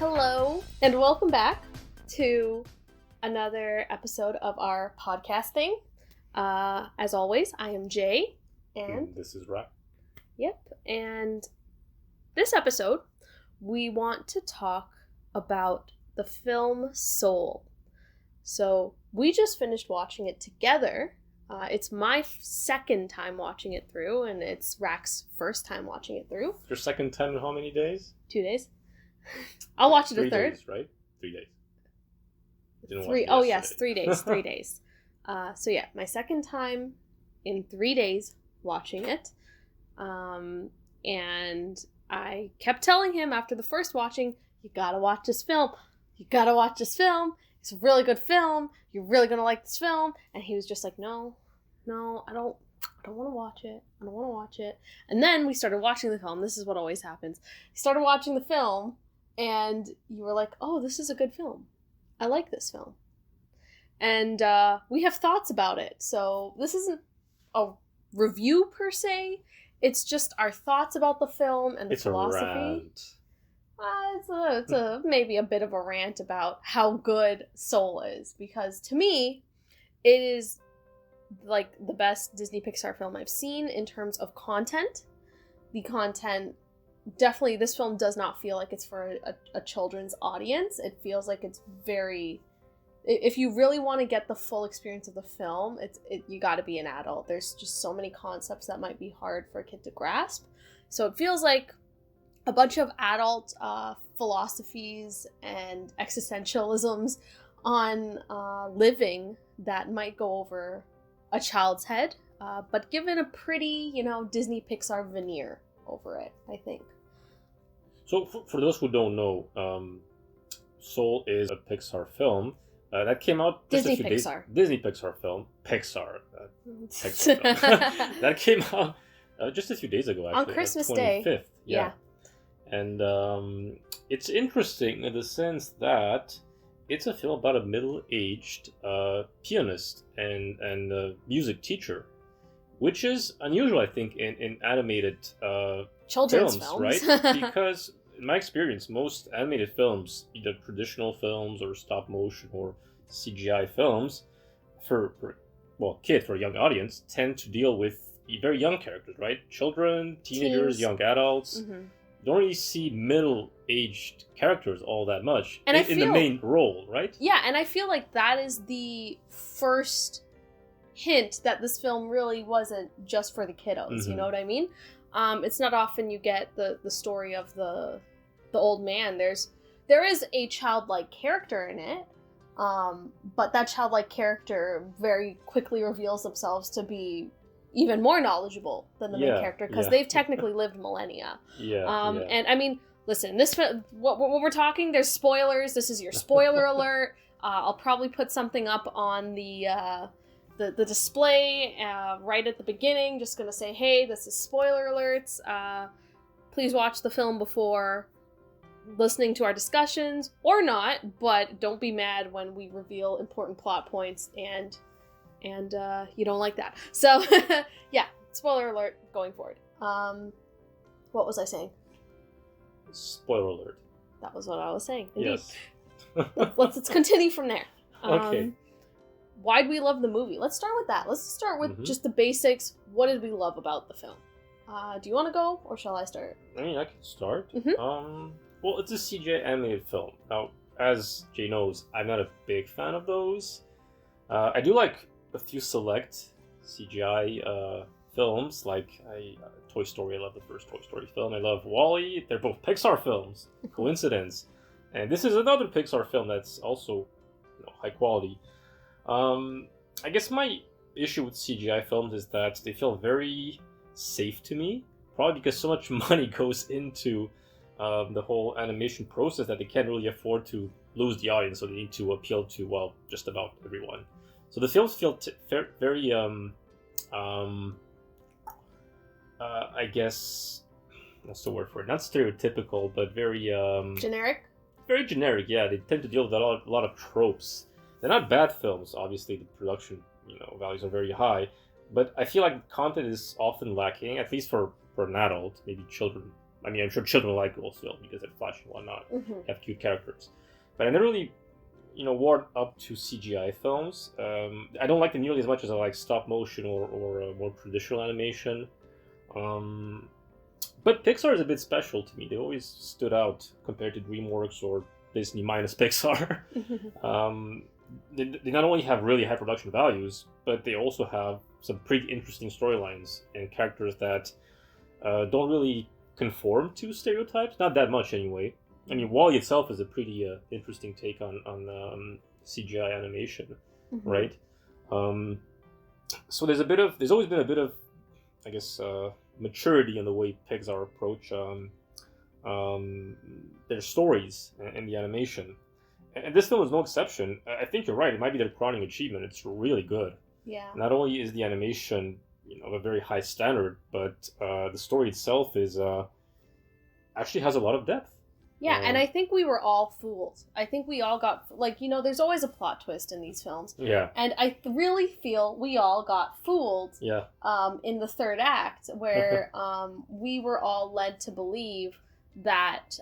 Hello, and welcome back to another episode of our podcasting. As always, I am Jay, and this is Racc. Yep, and this episode, we want to talk about the film Soul. So, we just finished watching it together. It's my second time watching it through, and it's Racc's first time watching it through. Your second time in how many days? 2 days. I'll watch it a 3 third. days, right? 3 days. Didn't Three. watch it Oh yes, yesterday. 3 days. 3 days. So yeah, my second time in 3 days watching it, and I kept telling him after the first watching, "You gotta watch this film. You gotta watch this film. It's a really good film. You're really gonna like this film." And he was just like, "No, I don't want to watch it. I don't want to watch it." And then we started watching the film. This is what always happens. We started watching the film, and you were like, "Oh, this is a good film. I like this film." And we have thoughts about it. So this isn't a review per se. It's just our thoughts about the film and the philosophy. A rant. It's a maybe a bit of a rant about how good Soul is, because to me, it is like the best Disney Pixar film I've seen in terms of content. The content, definitely, this film does not feel like it's for a children's audience. It feels like it's very, if you really want to get the full experience of the film, you got to be an adult. There's just so many concepts that might be hard for a kid to grasp. So it feels like a bunch of adult philosophies and existentialisms on living that might go over a child's head, but given a pretty, Disney Pixar veneer over it, I think. So for those who don't know, Soul is a Pixar film that came out just Disney a few Pixar. days. Disney Pixar film. Pixar film. That came out just a few days ago, actually. On Christmas 25th. Day. Yeah. And it's interesting in the sense that it's a film about a middle-aged pianist and music teacher, which is unusual, I think, in animated Children's films, right? Because in my experience, most animated films, either traditional films or stop motion or CGI films, for a young audience, tend to deal with very young characters, right? Children, teenagers, Teens. young adults. Mm-hmm. You don't really see middle-aged characters all that much And in the main role, right? Yeah, and I feel like that is the first hint that this film really wasn't just for the kiddos. Mm-hmm. You know what I mean? It's not often you get the story of the old man. There is a childlike character in it, but that childlike character very quickly reveals themselves to be even more knowledgeable than the main character, because they've technically lived millennia. And I mean, listen, this what we're talking, there's spoilers. This is your spoiler alert. I'll probably put something up on the display right at the beginning, just gonna say, hey, this is spoiler alerts. Please watch the film before listening to our discussions, or not, but don't be mad when we reveal important plot points and you don't like that. So yeah, spoiler alert going forward. What was I saying? Spoiler alert. That was what I was saying. Indeed. Yes. Let's continue from there. Okay. Why'd we love the movie? Let's start with that. Let's start with just the basics. What did we love about the film? Do you want to go, or shall I start? I mean, I can start. Mm-hmm. Well, it's a CGI animated film. Now, as Jay knows, I'm not a big fan of those. I do like a few select CGI films, like Toy Story. I love the first Toy Story film. I love WALL-E. They're both Pixar films. Coincidence. And this is another Pixar film that's also high quality. I guess my issue with CGI films is that they feel very safe to me, probably because so much money goes into the whole animation process that they can't really afford to lose the audience, so they need to appeal to, just about everyone. So the films feel very, I guess, what's the word for it? Not stereotypical, but very... generic? Very generic, yeah. They tend to deal with a lot of tropes. They're not bad films, obviously. The production, values are very high. But I feel like the content is often lacking, at least for an adult. Maybe children I mean, I'm sure children like those films because they're flashy and whatnot, Mm-hmm. have cute characters. But I never really, warmed up to CGI films. I don't like them nearly as much as I like stop motion or more traditional animation. But Pixar is a bit special to me. They always stood out compared to DreamWorks or Disney minus Pixar. They not only have really high production values, but they also have some pretty interesting storylines and characters that don't really conform to stereotypes. Not that much, anyway. I mean, WALL-E itself is a pretty interesting take on CGI animation, right? So there's always been a bit of, I guess, maturity in the way Pixar approach their stories and the animation. And this film is no exception. I think you're right. It might be their crowning achievement. It's really good. Yeah. Not only is the animation, of a very high standard, but the story itself is actually has a lot of depth. Yeah, and I think we were all fooled. I think we all got, there's always a plot twist in these films. Yeah. And I really feel we all got fooled in the third act, where we were all led to believe that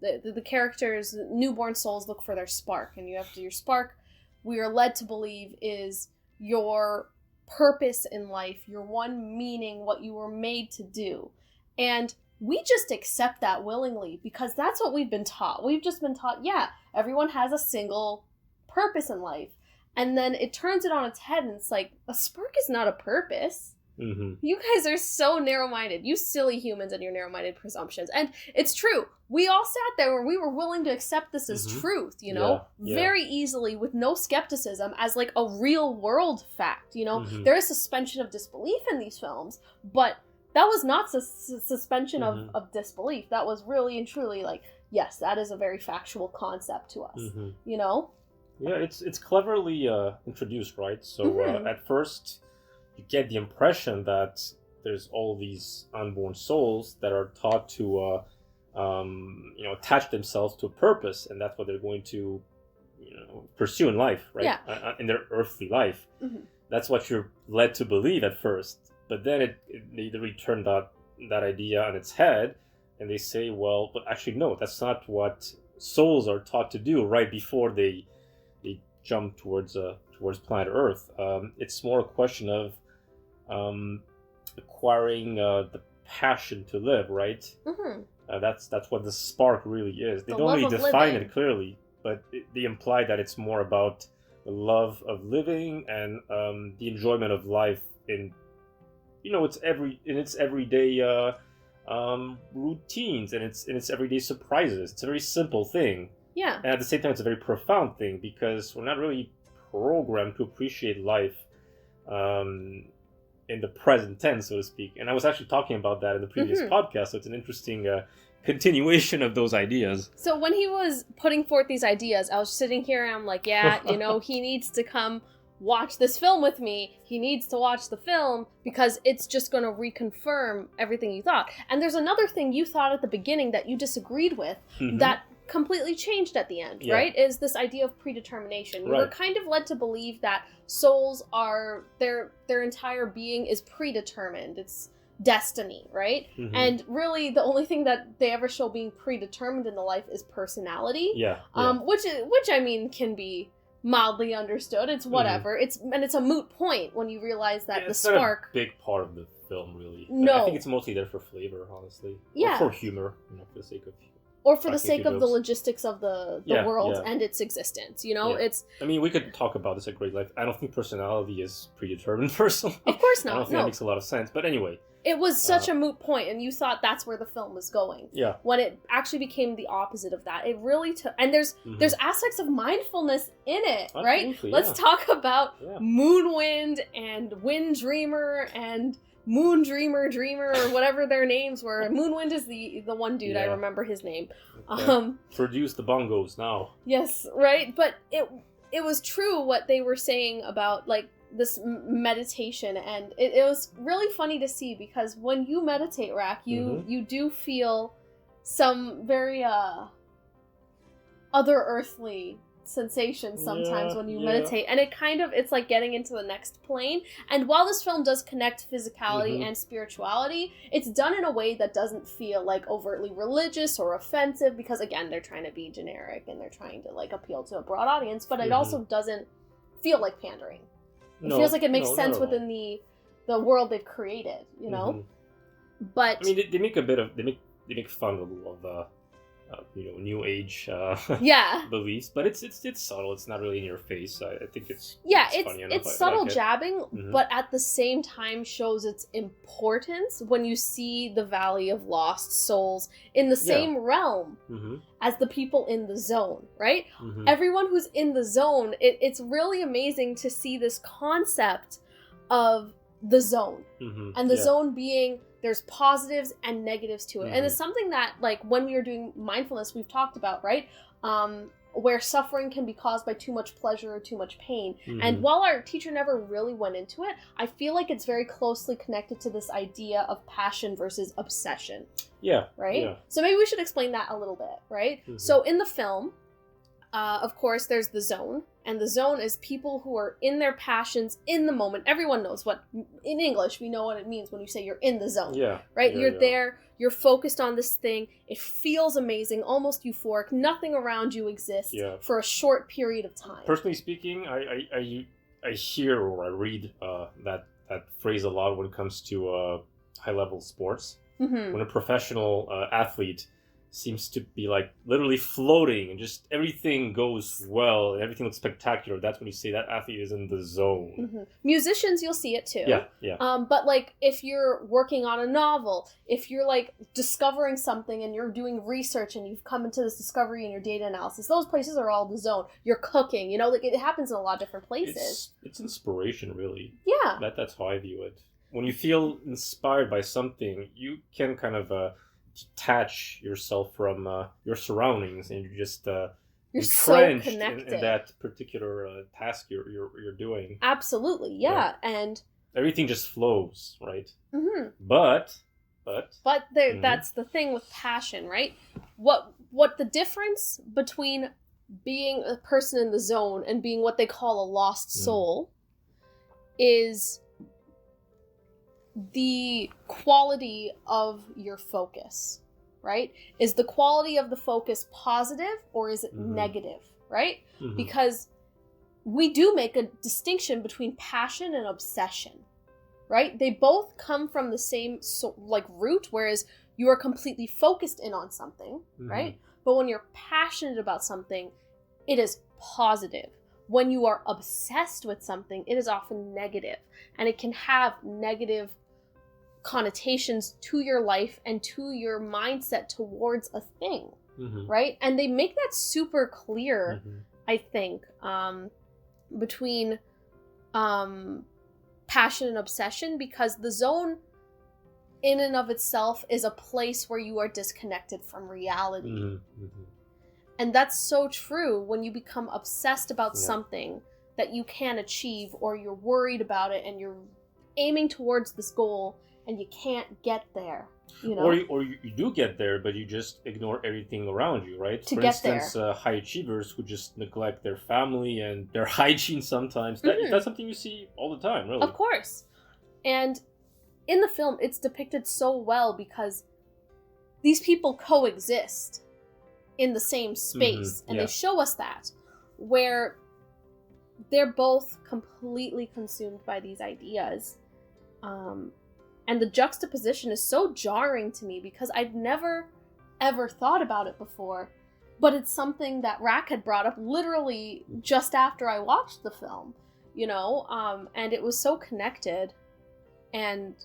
the characters, newborn souls, look for their spark. And your spark, we are led to believe, is your purpose in life, your one meaning, what you were made to do. And we just accept that willingly because that's what we've been taught. We've just been taught, everyone has a single purpose in life. And then it turns it on its head and it's like, a spark is not a purpose. Mm-hmm. You guys are so narrow-minded. You silly humans and your narrow-minded presumptions. And it's true. We all sat there where we were willing to accept this as truth, very easily with no skepticism as like a real world fact, There is suspension of disbelief in these films, but that was not suspension of disbelief. That was really and truly like, yes, that is a very factual concept to us, Yeah, it's cleverly introduced, right? So at first, you get the impression that there's all these unborn souls that are taught to, attach themselves to a purpose, and that's what they're going to, pursue in life, right? Yeah. In their earthly life. Mm-hmm. That's what you're led to believe at first. But then they return that idea on its head, and they say, well, but actually, no, that's not what souls are taught to do right before they jump towards planet Earth. It's more a question of acquiring the passion to live, right? Mm-hmm. That's what the spark really is. They The don't really love of define living. it clearly, but they imply that it's more about the love of living and the enjoyment of life in its everyday routines and its everyday surprises. It's a very simple thing. Yeah. And at the same time, it's a very profound thing because we're not really programmed to appreciate life in the present tense, so to speak. And I was actually talking about that in the previous podcast, so it's an interesting continuation of those ideas. So when he was putting forth these ideas, I was sitting here and I'm like, he needs to come watch this film with me. He needs to watch the film because it's just going to reconfirm everything you thought. And there's another thing you thought at the beginning that you disagreed with that completely changed at the end, right? Is this idea of predetermination. You were kind of led to believe that souls are, their entire being is predetermined. It's destiny, right? And really the only thing that they ever show being predetermined in the life is personality. Which I mean can be mildly understood. It's whatever. It's a moot point when you realize that the spark. Not a big part of the film, really. No, I think it's mostly there for flavor, honestly. Yeah, or for humor, for the sake of. Or for the sake of the logistics of the world and its existence, It's. I mean, we could talk about this at great length. I don't think personality is predetermined, personally. Of course not. I don't think that makes a lot of sense. But anyway. It was such a moot point, and you thought that's where the film was going. Yeah. When it actually became the opposite of that. It really took... And there's aspects of mindfulness in it, right? Let's talk about Moonwind and Wind Dreamer and Moon Dreamer, or whatever their names were. Moonwind is the one dude, I remember his name. Produce the bongos now. Yes, right? But it was true what they were saying about, this meditation, and it was really funny to see because when you meditate, Racc, you do feel some very other earthly sensations sometimes Yeah, when you yeah. meditate, and it's like getting into the next plane. And while this film does connect physicality Mhm. and spirituality, it's done in a way that doesn't feel like overtly religious or offensive, because again, they're trying to be generic and they're trying to like appeal to a broad audience, but it Mhm. also doesn't feel like pandering. It No, feels like it makes no, not sense at all. within the world they've created, you know. Mhm. But I mean, they make a bit of they make fun of new age yeah, beliefs, but it's subtle. It's not really in your face. I think it's it's funny enough. I subtle like it. jabbing, Mhm. but at the same time shows its importance when you see the Valley of Lost Souls in the same realm Mhm. as the people in the zone, right? Mhm. Everyone who's in the zone, it's really amazing to see this concept of the zone. Mhm. And the Yeah. zone being, there's positives and negatives to it. And it's Mhm. something that, like, when we were doing mindfulness, we've talked about, right? Where suffering can be caused by too much pleasure or too much pain. And Mhm. while our teacher never really went into it, I feel like it's very closely connected to this idea of passion versus obsession, Yeah. right? Yeah. So maybe we should explain that a little bit, right? Mhm. So in the film, of course, there's the zone, and the zone is people who are in their passions in the moment. Everyone knows what, in English, we know what it means when you say you're in the zone, Yeah. right? Yeah, You're yeah. there, you're focused on this thing, it feels amazing, almost euphoric, nothing around you exists Yeah. for a short period of time. Personally speaking, I hear or I read that phrase a lot when it comes to high level sports. Mm-hmm. When a professional athlete seems to be like literally floating and just everything goes well and everything looks spectacular, that's when you say that athlete is in the zone. Mm-hmm. Musicians, you'll see it too. Yeah. But like if you're working on a novel, if you're like discovering something and you're doing research and you've come into this discovery in your data analysis, those places are all the zone. You're cooking, you know, like it happens in a lot of different places. It's inspiration, really. Yeah. That's how I view it. When you feel inspired by something, you can kind of detach yourself from your surroundings, and you're just You're so entrenched connected. in that particular task you're doing. Absolutely, yeah. And everything just flows, right? mm-hmm. But there, Mhm. that's the thing with passion, right? What the difference between being a person in the zone and being what they call a lost soul is the quality of your focus, right? Is the quality of the focus positive or is it negative, right? Mhm. Because we do make a distinction between passion and obsession, right? They both come from the same root, whereas you are completely focused in on something, right? But when you're passionate about something, it is positive. When you are obsessed with something, it is often negative, and it can have negative connotations to your life and to your mindset towards a thing, right? And they make that super clear, I think, between passion and obsession, because the zone in and of itself is a place where you are disconnected from reality. And that's so true when you become obsessed about something that you can't achieve, or you're worried about it and you're aiming towards this goal and you can't get there, you know? Or you do get there, but you just ignore everything around you, right? To For get instance, high achievers who just neglect their family and their hygiene sometimes. That's something you see all the time, really. Of course. And in the film, it's depicted so well because these people coexist in the same space. And they show us that, where they're both completely consumed by these ideas. And the juxtaposition is so jarring to me because I'd never, ever thought about it before. But it's something that Racc had brought up literally just after I watched the film, you know? And it was so connected. And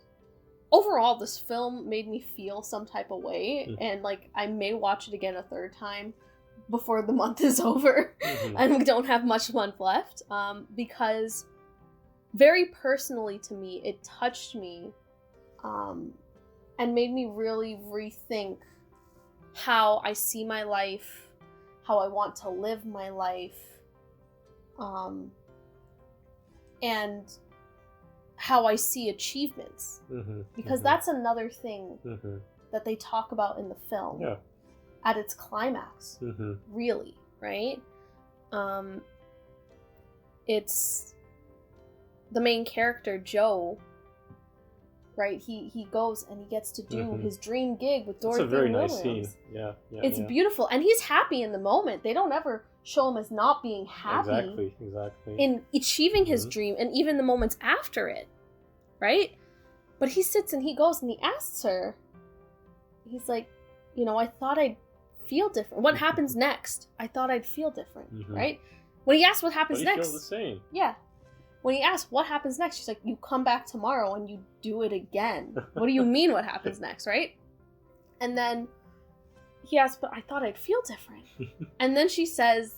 overall, this film made me feel some type of way. And, like, I may watch it again a third time before the month is over. And we don't have much month left. Because very personally to me, it touched me. And made me really rethink how I see my life, how I want to live my life, and how I see achievements. Because that's another thing that they talk about in the film at its climax, really, right? it's the main character, Joe, right? He goes and he gets to do his dream gig with Dorothy It's a very Williams. nice scene. Yeah. It's beautiful, and he's happy in the moment. They don't ever show him as not being happy in achieving his dream, and even the moments after it, right? But he sits and he goes and he asks her, he's like, you know, I thought I'd feel different. What happens next? I thought I'd feel different, right? When he asks what happens next, feel the same. Yeah. When he asks what happens next, she's like, you come back tomorrow and you do it again. What do you mean what happens next, right? And then he asks, but I thought I'd feel different. And then she says,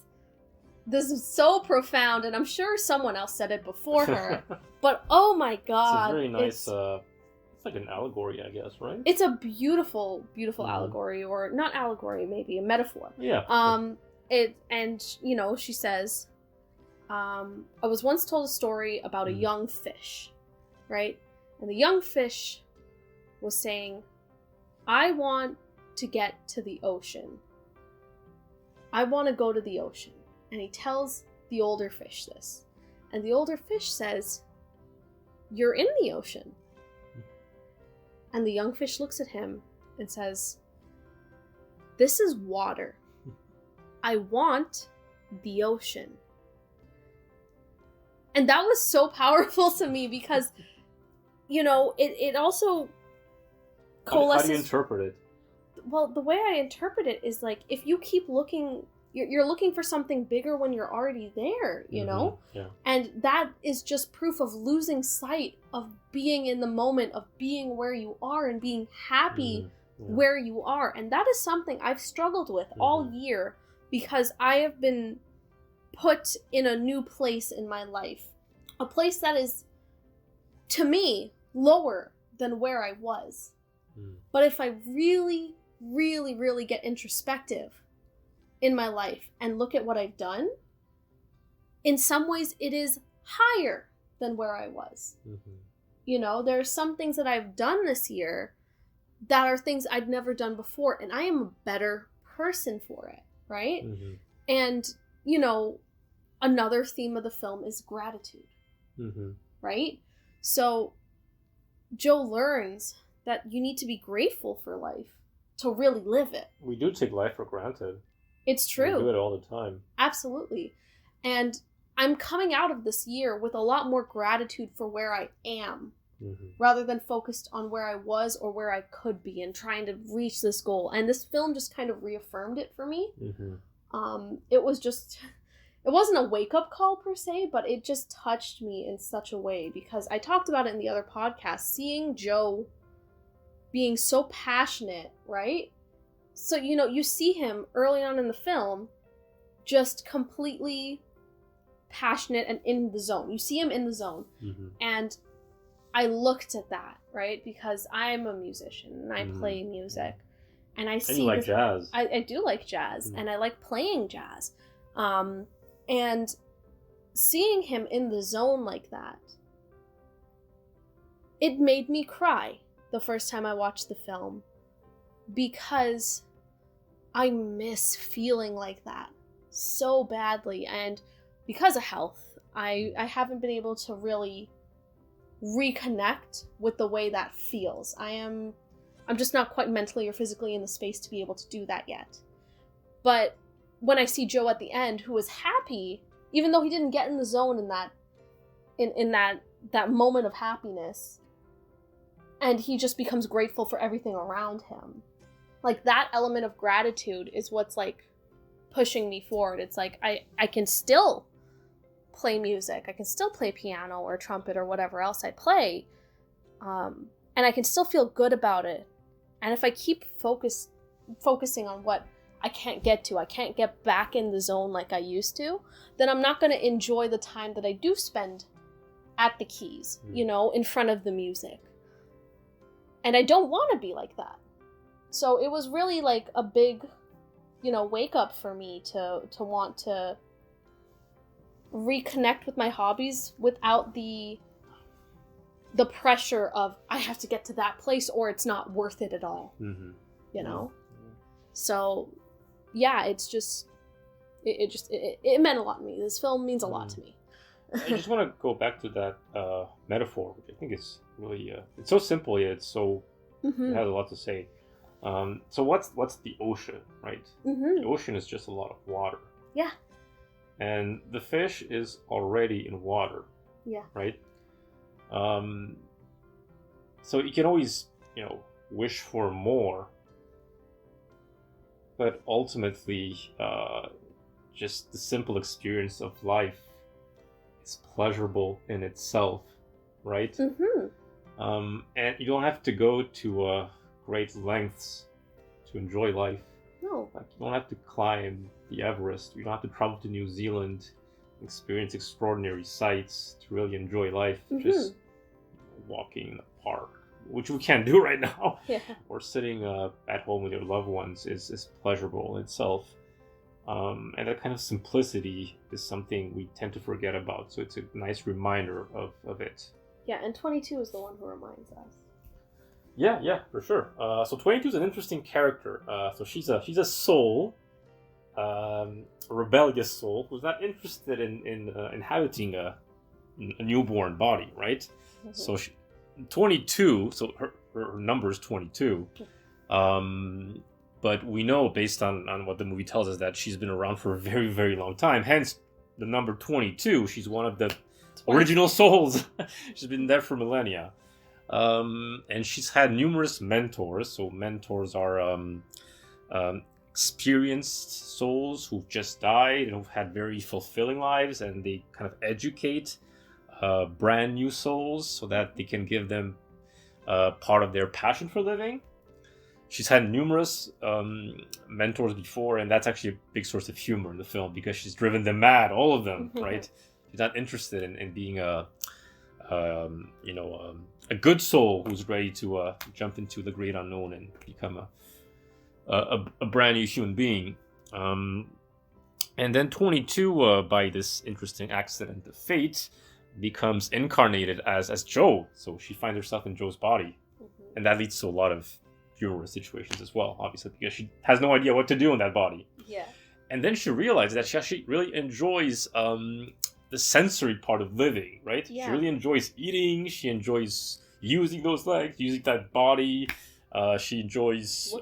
this is so profound, and I'm sure someone else said it before her, but oh my god. It's a very nice, it's like an allegory, I guess, right? It's a beautiful, beautiful allegory, or not allegory, maybe a metaphor. Yeah. And, you know, she says, I was once told a story about a young fish, right? And the young fish was saying, I want to get to the ocean. I want to go to the ocean. And he tells the older fish this. And the older fish says, you're in the ocean. And the young fish looks at him and says, this is water. I want the ocean. And that was so powerful to me because, you know, it also coalesces... How do you interpret it? Well, the way I interpret it is like, if you keep looking... You're looking for something bigger when you're already there, you know? Yeah. And that is just proof of losing sight of being in the moment, of being where you are and being happy where you are. And that is something I've struggled with all year because I have been put in a new place in my life. A place that is, to me, lower than where I was. But if I really, really, really get introspective in my life and look at what I've done, in some ways it is higher than where I was. You know, there are some things that I've done this year that are things I'd never done before, and I am a better person for it, right? And, you know, another theme of the film is gratitude, right? So Joe learns that you need to be grateful for life to really live it. We do take life for granted. It's true. We do it all the time. Absolutely. And I'm coming out of this year with a lot more gratitude for where I am, rather than focused on where I was or where I could be and trying to reach this goal. And this film just kind of reaffirmed it for me. It was just, it wasn't a wake-up call per se, but it just touched me in such a way because I talked about it in the other podcast, seeing Joe being so passionate, right? So, you know, you see him early on in the film just completely passionate and in the zone. You see him in the zone. And I looked at that, right? Because I'm a musician and I play music. And I see... And you like jazz. I do like jazz. And I like playing jazz. And seeing him in the zone like that, it made me cry the first time I watched the film. Because I miss feeling like that so badly, and because of health, I haven't been able to really reconnect with the way that feels. I'm just not quite mentally or physically in the space to be able to do that yet. But when I see Joe at the end, who was happy, even though he didn't get in the zone in that moment of happiness, and he just becomes grateful for everything around him. Like, that element of gratitude is what's, like, pushing me forward. It's like, I can still play music. I can still play piano or trumpet or whatever else I play. And I can still feel good about it. And if I keep focusing on what I can't get to, I can't get back in the zone like I used to, then I'm not going to enjoy the time that I do spend at the keys, you know, in front of the music. And I don't want to be like that. So it was really like a big, you know, wake up for me to want to reconnect with my hobbies without the pressure of I have to get to that place or it's not worth it at all. You know? So yeah, it's just, it meant a lot to me. This film means a lot to me. I just want to go back to that metaphor, which I think is really it's so simple yet it has a lot to say. So what's the ocean, right? The ocean is just a lot of water. Yeah. And the fish is already in water. Yeah. Right? So you can always, wish for more. But ultimately, just the simple experience of life is pleasurable in itself, right? And you don't have to go to great lengths to enjoy life. No. Like, you don't have to climb the Everest. You don't have to travel to New Zealand, experience extraordinary sights to really enjoy life. Just walking in the park, which we can't do right now. Yeah. Or sitting at home with your loved ones is pleasurable in itself. And that kind of simplicity is something we tend to forget about. So it's a nice reminder of it. Yeah, and 22 is the one who reminds us. Yeah, for sure. So 22 is an interesting character. So she's a soul, a rebellious soul who's not interested in inhabiting a newborn body, right? So 22. So her number is 22. But we know, based on what the movie tells us, that she's been around for a very, very long time. Hence, the number 22. She's one of the original souls. She's been there for millennia. And she's had numerous mentors. So mentors are experienced souls who've just died and who've had very fulfilling lives, and they kind of educate brand new souls so that they can give them part of their passion for living. She's had numerous mentors before, and that's actually a big source of humor in the film because she's driven them mad, all of them, right? She's not interested in being a good soul who's ready to jump into the great unknown and become a brand new human being. And then 22, by this interesting accident of fate, becomes incarnated as Joe. So she finds herself in Joe's body, and that leads to a lot of humorous situations as well, obviously, because she has no idea what to do in that body. Yeah. And then she realizes that she actually really enjoys the sensory part of living, right? Yeah. She really enjoys eating. She enjoys using those legs, using that body. She enjoys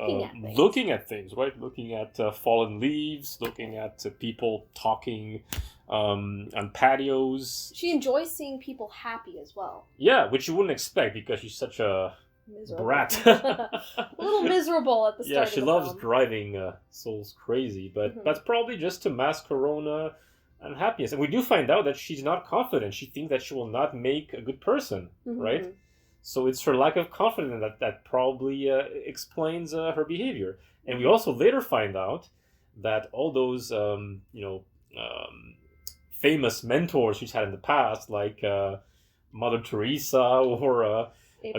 looking at things, right? Looking at fallen leaves, looking at people talking on patios. She enjoys seeing people happy as well. Yeah, which you wouldn't expect because she's such a brat. A little miserable at the start. Yeah, of she the loves film. driving souls crazy, but that's probably just to mask her own unhappiness. And we do find out that she's not confident. She thinks that she will not make a good person, right? So it's her lack of confidence that probably explains her behavior. And we also later find out that all those famous mentors she's had in the past, like Mother Teresa or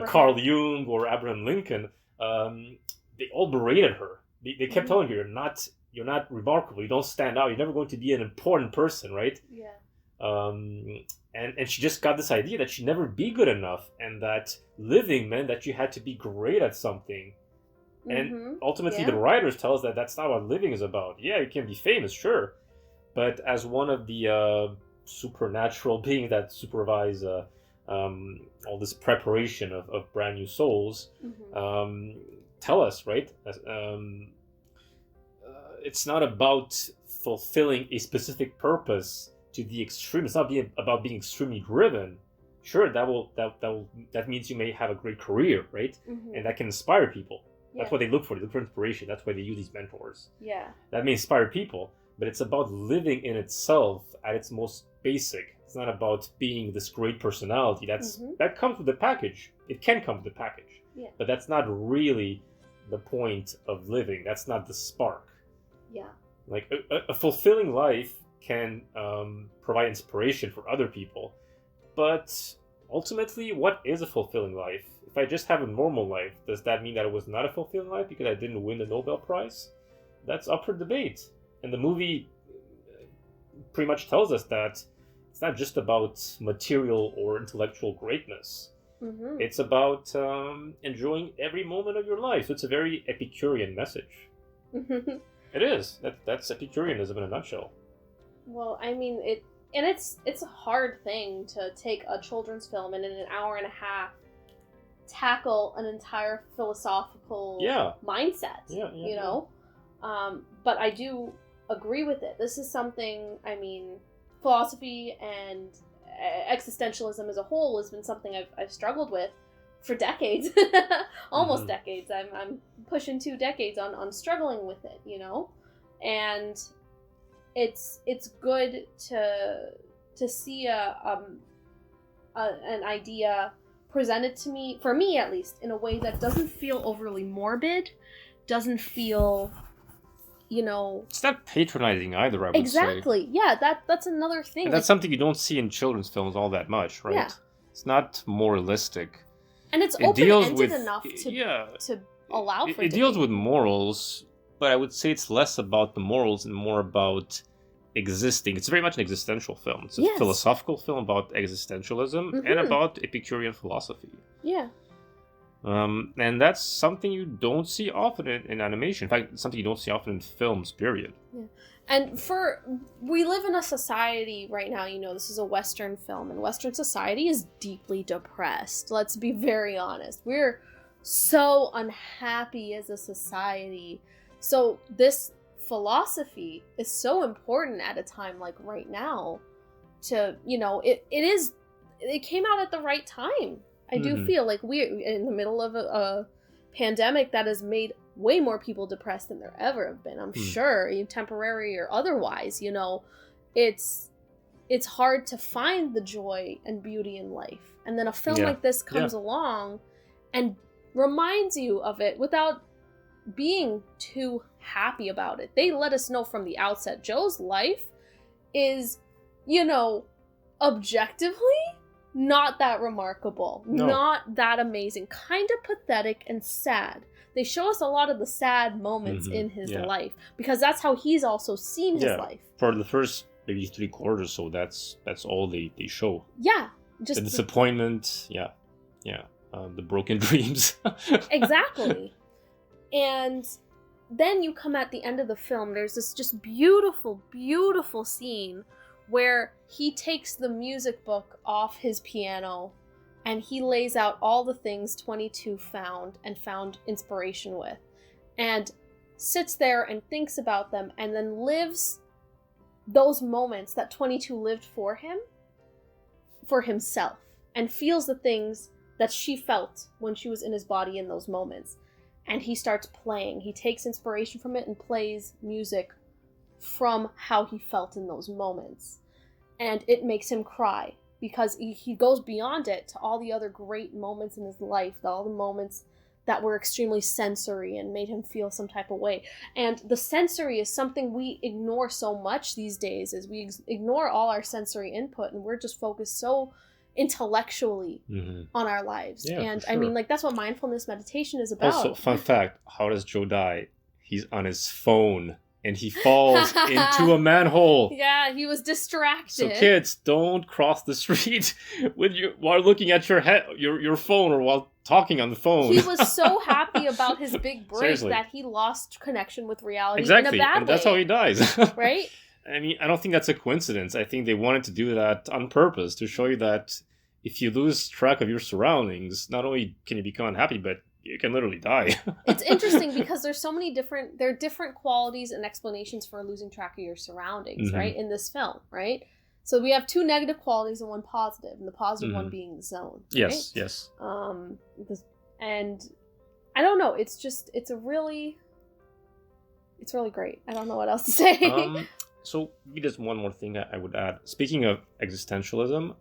Carl Jung or Abraham Lincoln, they all berated her. They kept telling her, you're not remarkable. You don't stand out. You're never going to be an important person, right? Yeah. And she just got this idea that she'd never be good enough, and that living meant that you had to be great at something. And ultimately, the writers tell us that that's not what living is about. Yeah, you can be famous, sure, but as one of the supernatural beings that supervise all this preparation of brand new souls, tell us, right? It's not about fulfilling a specific purpose to the extreme. It's not about being extremely driven. Sure, that means you may have a great career, right? And that can inspire people. That's what they look for. They look for inspiration. That's why they use these mentors. Yeah. That may inspire people, but it's about living in itself at its most basic. It's not about being this great personality. That comes with the package. It can come with the package. Yeah. But that's not really the point of living. That's not the spark. Yeah. Like a fulfilling life can provide inspiration for other people, but ultimately, what is a fulfilling life? If I just have a normal life, does that mean that it was not a fulfilling life because I didn't win the Nobel Prize? That's up for debate. And the movie pretty much tells us that it's not just about material or intellectual greatness. It's about enjoying every moment of your life. So it's a very Epicurean message. It is. That's Epicureanism in a nutshell. Well, I mean, it's a hard thing to take a children's film and in an hour and a half tackle an entire philosophical mindset. You know? But I do agree with it. This is something, I mean, philosophy and existentialism as a whole has been something I've struggled with for decades. Almost decades. I'm pushing 2 decades on struggling with it, you know? And it's good to see an idea presented to me, for me at least, in a way that doesn't feel overly morbid, doesn't feel, you know... It's not patronizing either, I would say. Exactly. Yeah, that's another thing. And that's something you don't see in children's films all that much, right? Yeah. It's not moralistic. And it's open-ended enough to allow for it deals with morals, but I would say it's less about the morals and more about existing. It's very much an existential film. It's a philosophical film about existentialism and about Epicurean philosophy. Yeah. And that's something you don't see often in animation. In fact, it's something you don't see often in films, period. Yeah. And we live in a society right now, you know, this is a Western film, and Western society is deeply depressed. Let's be very honest. We're so unhappy as a society. So this philosophy is so important at a time like right now to, you know, it came out at the right time. I do feel like we're in the middle of a pandemic that has made way more people depressed than there ever have been, I'm sure, temporary or otherwise, you know. It's hard to find the joy and beauty in life. And then a film like this comes along and reminds you of it without being too happy about it. They let us know from the outset, Joe's life is, you know, objectively not that remarkable, not that amazing, kind of pathetic and sad. They show us a lot of the sad moments in his life, because that's how he's also seen his life. For the first maybe 3 quarters, so that's all they show. Yeah, just the disappointment. The broken dreams. Exactly. And then you come at the end of the film, there's this just beautiful, beautiful scene where he takes the music book off his piano and he lays out all the things 22 found inspiration with, and sits there and thinks about them, and then lives those moments that 22 lived for him, for himself, and feels the things that she felt when she was in his body in those moments. And he starts playing. He takes inspiration from it and plays music from how he felt in those moments. And it makes him cry, because he goes beyond it to all the other great moments in his life, all the moments that were extremely sensory and made him feel some type of way. And the sensory is something we ignore so much these days, is we ignore all our sensory input, and we're just focused so intellectually on our lives. Yeah, and sure. I mean, like, that's what mindfulness meditation is about. Also, fun fact, how does Joe die? He's on his phone and he falls into a manhole. Yeah, he was distracted. So kids, don't cross the street while looking at your phone, or while talking on the phone. He was so happy about his big break Seriously. that he lost connection with reality Exactly, in a bad and that's way. how he dies. Right? I mean, I don't think that's a coincidence. I think they wanted to do that on purpose, to show you that if you lose track of your surroundings, not only can you become unhappy, but you can literally die. It's interesting because there's so many different qualities and explanations for losing track of your surroundings, right, in this film, right? So we have 2 negative qualities and 1 positive, and the positive one being the zone. Yes, right? yes. And I don't know, it's really great. I don't know what else to say. So maybe there's one more thing I would add. Speaking of existentialism,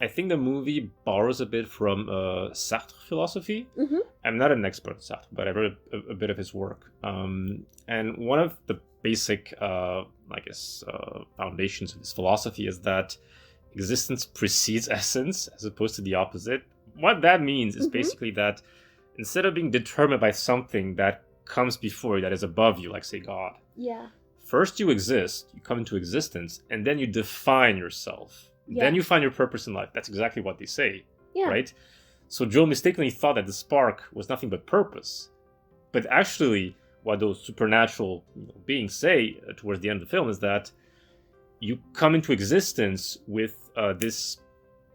I think the movie borrows a bit from Sartre philosophy. I'm not an expert at Sartre, but I read a bit of his work. And one of the basic, foundations of his philosophy is that existence precedes essence, as opposed to the opposite. What that means is basically that instead of being determined by something that comes before you, that is above you, like, say, God. Yeah. First you exist, you come into existence, and then you define yourself. Yeah. Then you find your purpose in life. That's exactly what they say, Yeah. right? So Joe mistakenly thought that the spark was nothing but purpose. But actually, what those supernatural beings say towards the end of the film is that you come into existence with this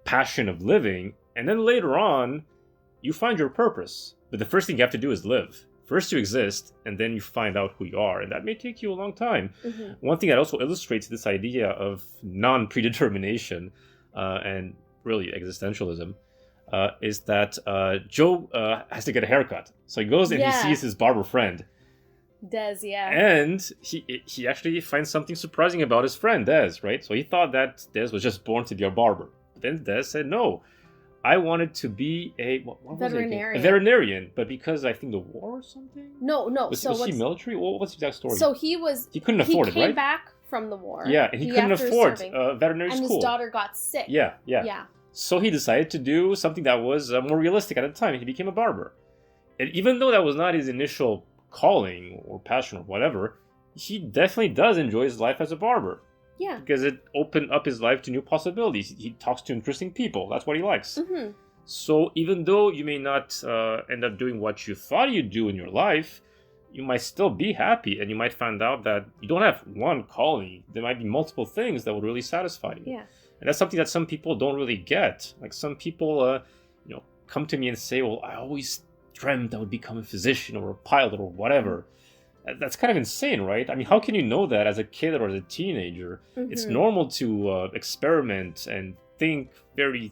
passion of living, and then later on, you find your purpose. But the first thing you have to do is live. First you exist, and then you find out who you are, and that may take you a long time. One thing that also illustrates this idea of non-predetermination and really existentialism is that Joe has to get a haircut. So he goes and he sees his barber friend. Des, yeah. And he actually finds something surprising about his friend, Des, right? So he thought that Des was just born to be a barber. But then Des said, no, I wanted to be a veterinarian. A veterinarian, but because I think the war or something? No. Was he military? What's the exact story? So he couldn't afford it, right? He came back from the war. Yeah, and he couldn't afford veterinary school. And his daughter got sick. Yeah. So he decided to do something that was more realistic at the time. He became a barber. And even though that was not his initial calling or passion or whatever, he definitely does enjoy his life as a barber. Yeah. Because it opened up his life to new possibilities. He talks to interesting people. That's what he likes. So even though you may not end up doing what you thought you'd do in your life, you might still be happy, and you might find out that you don't have one calling. There might be multiple things that would really satisfy you. Yeah. And that's something that some people don't really get. Like some people, come to me and say, well, I always dreamt I would become a physician or a pilot or whatever. That's kind of insane, right? I mean, how can you know that as a kid or as a teenager? It's normal to experiment and think very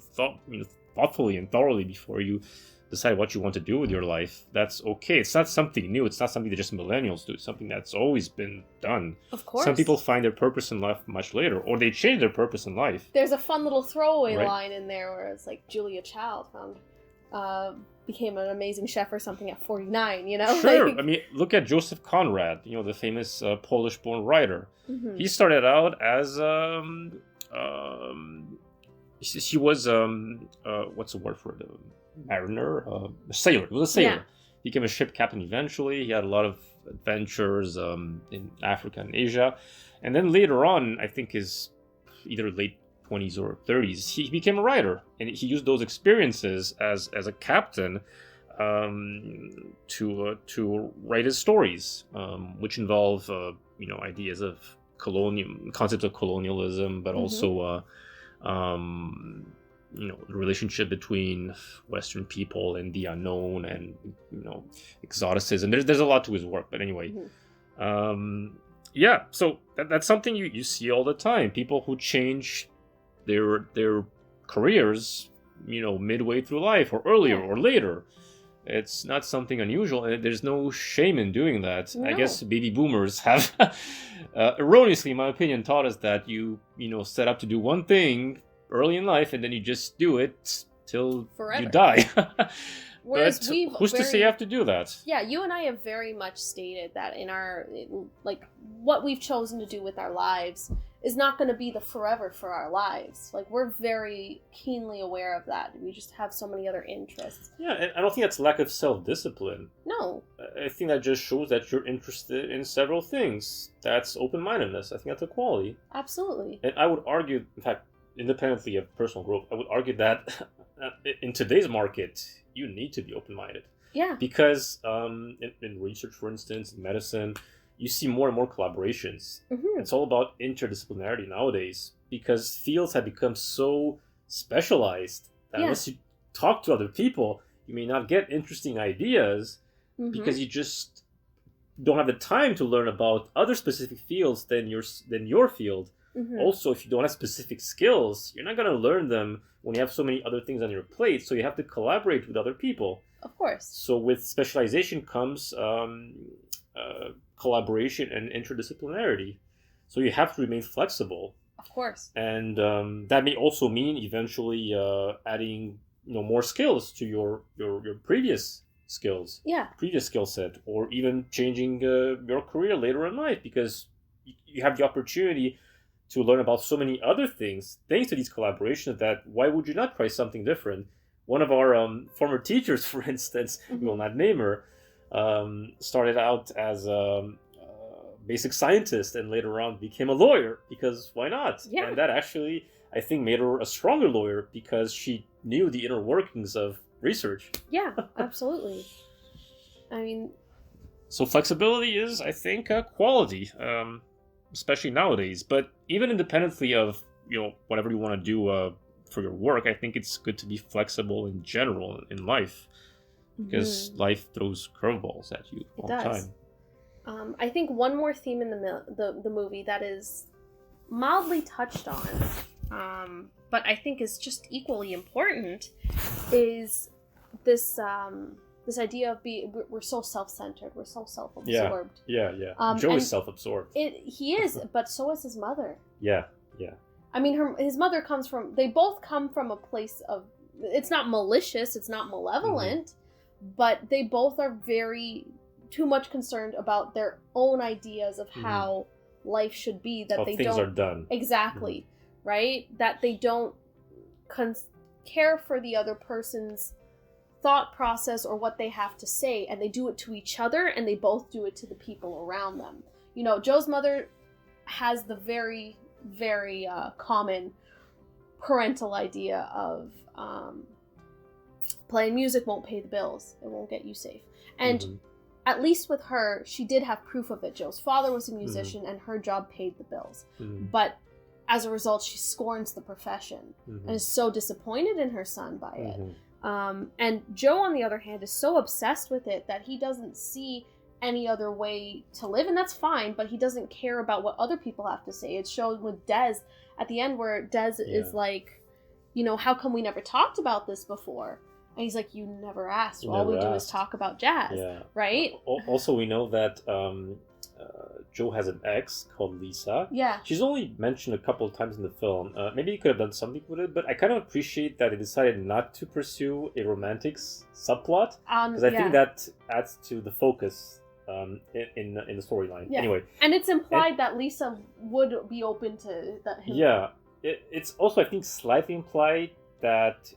thoughtfully and thoroughly before you decide what you want to do with your life. That's okay. It's not something new. It's not something that just millennials do. It's something that's always been done. Of course. Some people find their purpose in life much later, or they change their purpose in life. There's a fun little throwaway line in there where it's like Julia Child became an amazing chef or something at 49, Sure. I mean, look at Joseph Conrad, the famous Polish-born writer. He started out as he was what's the word for it? Mariner, a sailor. He was a sailor. Yeah. He became a ship captain eventually. He had a lot of adventures in Africa and Asia, and then later on, I think his either late 20s or 30s, he became a writer, and he used those experiences as a captain to write his stories, which involve ideas of concepts of colonialism, but also the relationship between Western people and the unknown, and exoticism. There's a lot to his work, but anyway, So that's something you see all the time. People who change their careers, midway through life or earlier or later. It's not something unusual, and there's no shame in doing that. No. I guess baby boomers have erroneously, in my opinion, taught us that you set up to do one thing early in life, and then you just do it till forever. You die. Whereas who's to say you have to do that? Yeah, you and I have very much stated that in our, what we've chosen to do with our lives is not going to be the forever for our lives. We're very keenly aware of that. We just have so many other interests. Yeah, and I don't think that's lack of self-discipline. No. I think that just shows that you're interested in several things. That's open-mindedness. I think that's a quality. Absolutely. And I would argue, in fact, independently of personal growth, I would argue that in today's market, you need to be open-minded. Yeah. Because in research, for instance, in medicine, you see more and more collaborations. Mm-hmm. It's all about interdisciplinarity nowadays, because fields have become so specialized that unless you talk to other people, you may not get interesting ideas because you just don't have the time to learn about other specific fields than your field. Mm-hmm. Also, if you don't have specific skills, you're not going to learn them when you have so many other things on your plate. So you have to collaborate with other people. Of course. So with specialization comes collaboration and interdisciplinarity. So you have to remain flexible. Of course. And that may also mean eventually adding more skills to your previous skills. Yeah. Previous skill set, or even changing your career later in life, because you have the opportunity to learn about so many other things thanks to these collaborations, that why would you not try something different? One of our former teachers, for instance, we will not name her, started out as a basic scientist and later on became a lawyer, because why not? Yeah. And that actually, I think, made her a stronger lawyer, because she knew the inner workings of research. Yeah, absolutely. I mean, So flexibility is, I think, a quality, especially nowadays. But even independently of whatever you want to do for your work, I think it's good to be flexible in general in life, because life throws curveballs at you all the time. I think one more theme in the movie that is mildly touched on, but I think is just equally important, is this this idea of we're so self-centered, we're so self-absorbed. Yeah. Joe is self-absorbed. He is, but so is his mother. Yeah. I mean, his mother they both come from a place of, it's not malicious, it's not malevolent, but they both are very too much concerned about their own ideas of how life should be, that they things don't are done. Exactly, right? That they don't care for the other person's thought process or what they have to say, and they do it to each other, and they both do it to the people around them. Joe's mother has the very, very common parental idea of playing music won't pay the bills, it won't get you safe. And at least with her, she did have proof of it. Joe's father was a musician, and her job paid the bills. But as a result, she scorns the profession and is so disappointed in her son by it. And Joe, on the other hand, is so obsessed with it that he doesn't see any other way to live, and that's fine, but he doesn't care about what other people have to say. It's shown with Des at the end, where Des is like, how come we never talked about this before? And he's like, you never asked. All we do is talk about jazz, right? Also, we know that Joe has an ex called Lisa. Yeah. She's only mentioned a couple of times in the film. Maybe he could have done something with it, but I kind of appreciate that he decided not to pursue a romantic subplot, because I think that adds to the focus in the storyline. Yeah. Anyway. And it's implied that Lisa would be open to that. Yeah. It's also, I think, slightly implied that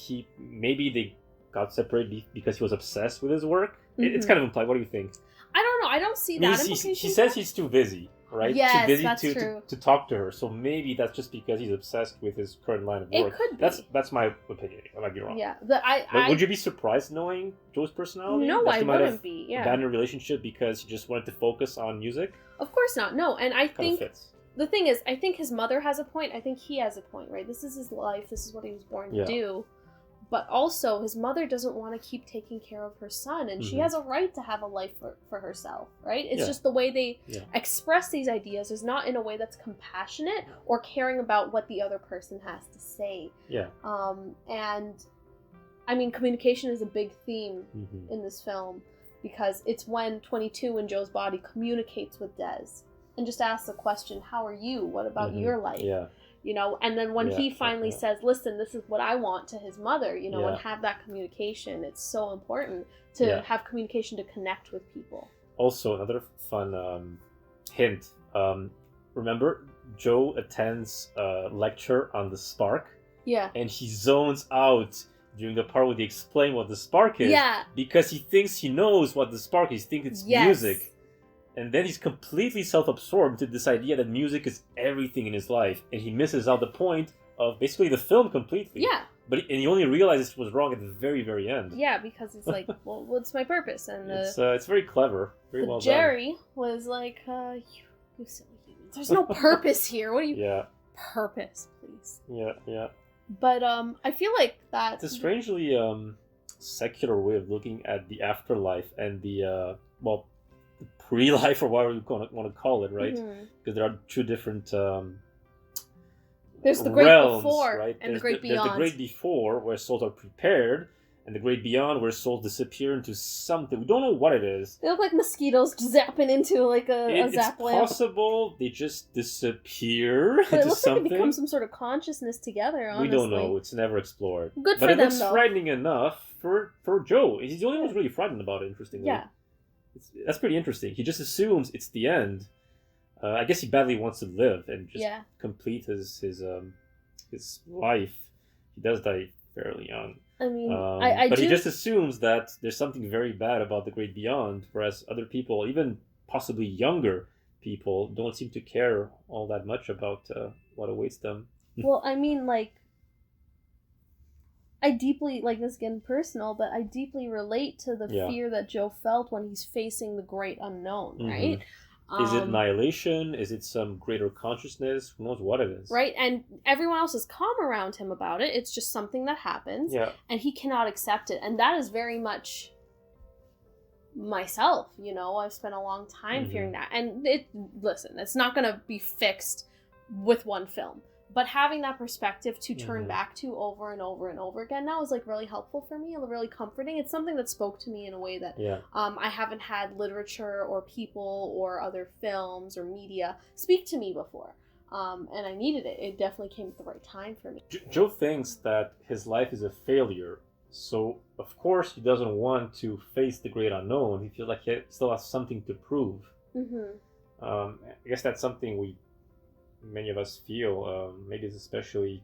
they got separated because he was obsessed with his work. It's kind of implied. What do you think? I don't know. I don't see that implication. He says he's too busy, right? Yes, too busy that's true. to talk to her. So maybe that's just because he's obsessed with his current line of work. It could be. That's my opinion. I might be wrong. Yeah. Would you be surprised knowing Joe's personality? No, I wouldn't be. Yeah. Abandoned a relationship because he just wanted to focus on music? Of course not. No, and I think fits. The thing is, I think his mother has a point. I think he has a point, right? This is his life. This is what he was born to do. But also, his mother doesn't want to keep taking care of her son, and she has a right to have a life for herself, right? It's just the way they express these ideas is not in a way that's compassionate or caring about what the other person has to say. Yeah. And, I mean, communication is a big theme in this film, because it's when 22 in Joe's body communicates with Des and just asks the question, how are you? What about your life? Yeah. And then when he finally says, listen, this is what I want, to his mother, and have that communication, it's so important to have communication to connect with people. Also, another fun hint, remember, Joe attends a lecture on the spark? Yeah. And he zones out during the part where they explain what the spark is. Yeah. Because he thinks he knows what the spark is. He thinks it's music. And then he's completely self-absorbed to this idea that music is everything in his life, and he misses out the point of basically the film completely. Yeah. And he only realizes it was wrong at the very, very end. Yeah, because it's like, well, what's my purpose? And it's very clever, very well Jerry done. was like, you silly humans. There's no purpose here. What do you? Yeah. Purpose, please. Yeah. But I feel like that. It's a strangely secular way of looking at the afterlife and the pre-life, or whatever you want to call it, right? Because there are two different there's the great realms, before, right? And the great beyond. There's the great before, where souls are prepared, and the great beyond, where souls disappear into something. We don't know what it is. They look like mosquitoes zapping into like a zap lamp. It's possible they just disappear but into it looks something. like it becomes some sort of consciousness together, honestly. We don't know. It's never explored. Good for them, though. But it looks frightening enough for Joe. He's the only one who's really frightened about it, interestingly. Yeah. That's pretty interesting. He just assumes it's the end. I guess he badly wants to live and just complete his life. He does die fairly young. I mean, but he just assumes that there's something very bad about the great beyond, whereas other people, even possibly younger people, don't seem to care all that much about what awaits them. Well, I mean, like, I deeply, like, this getting personal, but I deeply relate to the fear that Joe felt when he's facing the great unknown, right? Is it annihilation? Is it some greater consciousness? Who knows what it is? Right, and everyone else is calm around him about it. It's just something that happens, and he cannot accept it. And that is very much myself, you know? I've spent a long time fearing that. And listen, it's not going to be fixed with one film. But having that perspective to turn back to over and over and over again now is like really helpful for me and really comforting. It's something that spoke to me in a way that I haven't had literature or people or other films or media speak to me before. And I needed it. It definitely came at the right time for me. Joe thinks that his life is a failure. So, of course, he doesn't want to face the great unknown. He feels like he still has something to prove. I guess that's something many of us feel. Maybe it's especially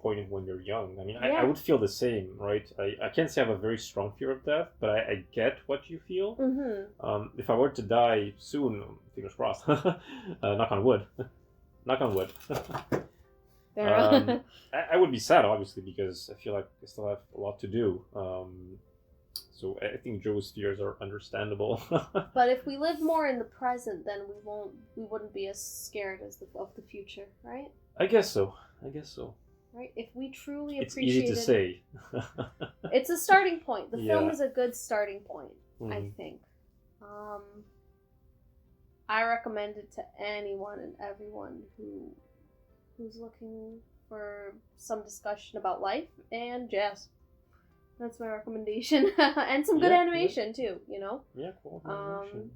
poignant when you're young. I mean, I would feel the same, right? I can't say I have a very strong fear of death, but I get what you feel. If I were to die soon, fingers crossed, knock on wood, knock on wood. I would be sad, obviously, because I feel like I still have a lot to do. So I think Joe's fears are understandable. But if we live more in the present, then we wouldn't be as scared of the future, right? I guess so. Right? If we truly it's appreciate easy to say. It's a starting point. The film is a good starting point, I think. I recommend it to anyone and everyone who's looking for some discussion about life and jazz. That's my recommendation. And some good animation too, you know? Yeah, cool. Animation.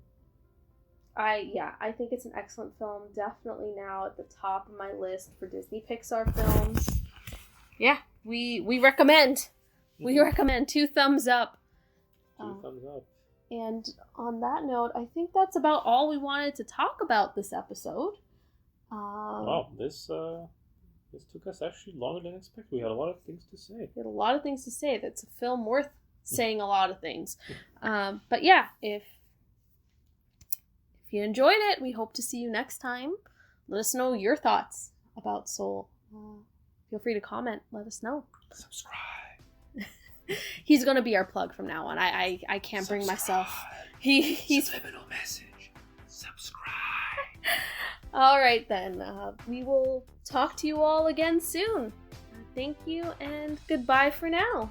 I think it's an excellent film. Definitely now at the top of my list for Disney Pixar films. Yeah, we recommend. We recommend 2 thumbs up. 2 thumbs up. And on that note, I think that's about all we wanted to talk about this episode. Wow, this took us actually longer than expected. We had a lot of things to say. That's a film worth saying a lot of things. But yeah, if you enjoyed it, we hope to see you next time. Let us know your thoughts about Soul. Feel free to comment. Let us know. Subscribe. He's going to be our plug from now on. I can't bring myself. He's subliminal message. Subscribe. All right, then. We will talk to you all again soon. Thank you, and goodbye for now.